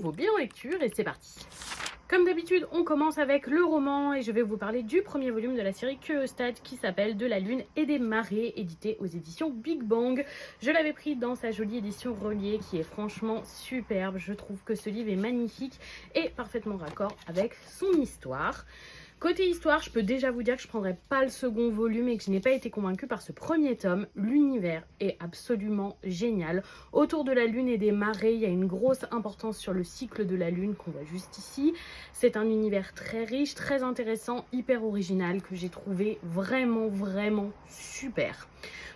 nouveau bilan lecture et c'est parti. Comme d'habitude, on commence avec le roman et je vais vous parler du premier volume de la série Curiostat qui s'appelle De la Lune et des Marées, édité aux éditions Big Bang. Je l'avais pris dans sa jolie édition reliée qui est franchement superbe. Je trouve que ce livre est magnifique et parfaitement raccord avec son histoire. Côté histoire, je peux déjà vous dire que je ne prendrai pas le second volume et que je n'ai pas été convaincue par ce premier tome. L'univers est absolument génial. Autour de la Lune et des marées, il y a une grosse importance sur le cycle de la Lune qu'on voit juste ici. C'est un univers très riche, très intéressant, hyper original que j'ai trouvé vraiment super.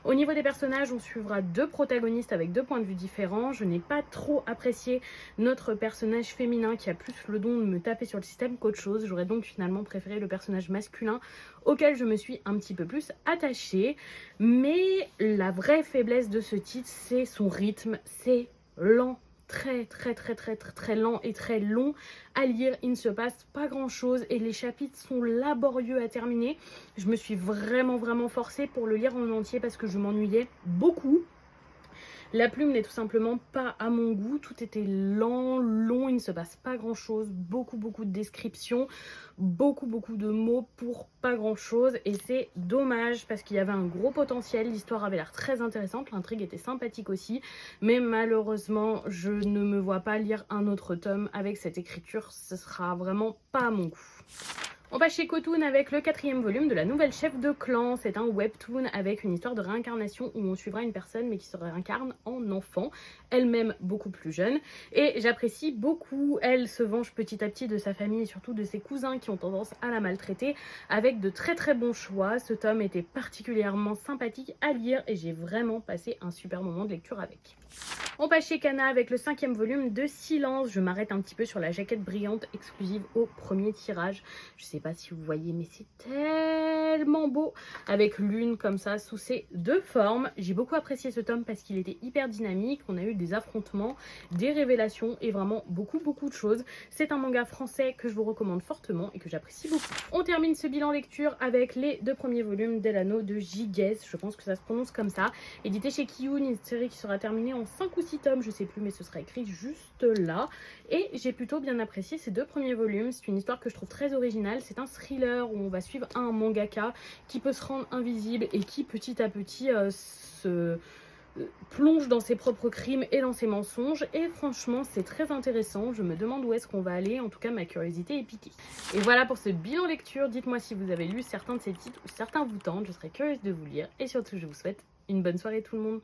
Au niveau des personnages, on suivra deux protagonistes avec deux points de vue différents. Je n'ai pas trop apprécié notre personnage féminin qui a plus le don de me taper sur le système qu'autre chose. J'aurais donc finalement préféré le personnage masculin auquel je me suis un petit peu plus attachée. Mais la vraie faiblesse de ce titre, c'est son rythme. C'est lent. Très lent et très long à lire. Il ne se passe pas grand chose et les chapitres sont laborieux à terminer. Je me suis vraiment forcée pour le lire en entier parce que je m'ennuyais beaucoup. La plume n'est tout simplement pas à mon goût, tout était lent, long, il ne se passe pas grand chose, beaucoup de descriptions, beaucoup de mots pour pas grand chose et c'est dommage parce qu'il y avait un gros potentiel, l'histoire avait l'air très intéressante, l'intrigue était sympathique aussi, mais malheureusement je ne me vois pas lire un autre tome avec cette écriture, ce sera vraiment pas à mon goût. On passe chez Cotoon avec le 4e volume de la nouvelle chef de clan. C'est un webtoon avec une histoire de réincarnation où on suivra une personne mais qui se réincarne en enfant, elle-même beaucoup plus jeune. Et j'apprécie beaucoup, elle se venge petit à petit de sa famille et surtout de ses cousins qui ont tendance à la maltraiter avec de très bons choix. Ce tome était particulièrement sympathique à lire et j'ai vraiment passé un super moment de lecture avec. On passe chez Kana avec le 5e volume de Silence. Je m'arrête un petit peu sur la jaquette brillante exclusive au premier tirage. Je sais pas si vous voyez, mais c'est tellement beau avec Lune comme ça sous ces deux formes. J'ai beaucoup apprécié ce tome parce qu'il était hyper dynamique. On a eu des affrontements, des révélations et vraiment beaucoup de choses. C'est un manga français que je vous recommande fortement et que j'apprécie beaucoup. On termine ce bilan lecture avec les deux premiers volumes d'Elano de Jigues. Je pense que ça se prononce comme ça. Édité chez Kiyun, une série qui sera terminée en 5 ou 6 tomes, je sais plus, mais ce sera écrit juste là. Et j'ai plutôt bien apprécié ces deux premiers volumes. C'est une histoire que je trouve très originale. C'est un thriller où on va suivre un mangaka qui peut se rendre invisible et qui petit à petit se plonge dans ses propres crimes et dans ses mensonges. Et franchement, c'est très intéressant. Je me demande où est-ce qu'on va aller. En tout cas, ma curiosité est piquée. Et voilà pour ce bilan lecture. Dites-moi si vous avez lu certains de ces titres ou certains vous tentent. Je serais curieuse de vous lire. Et surtout, je vous souhaite une bonne soirée tout le monde.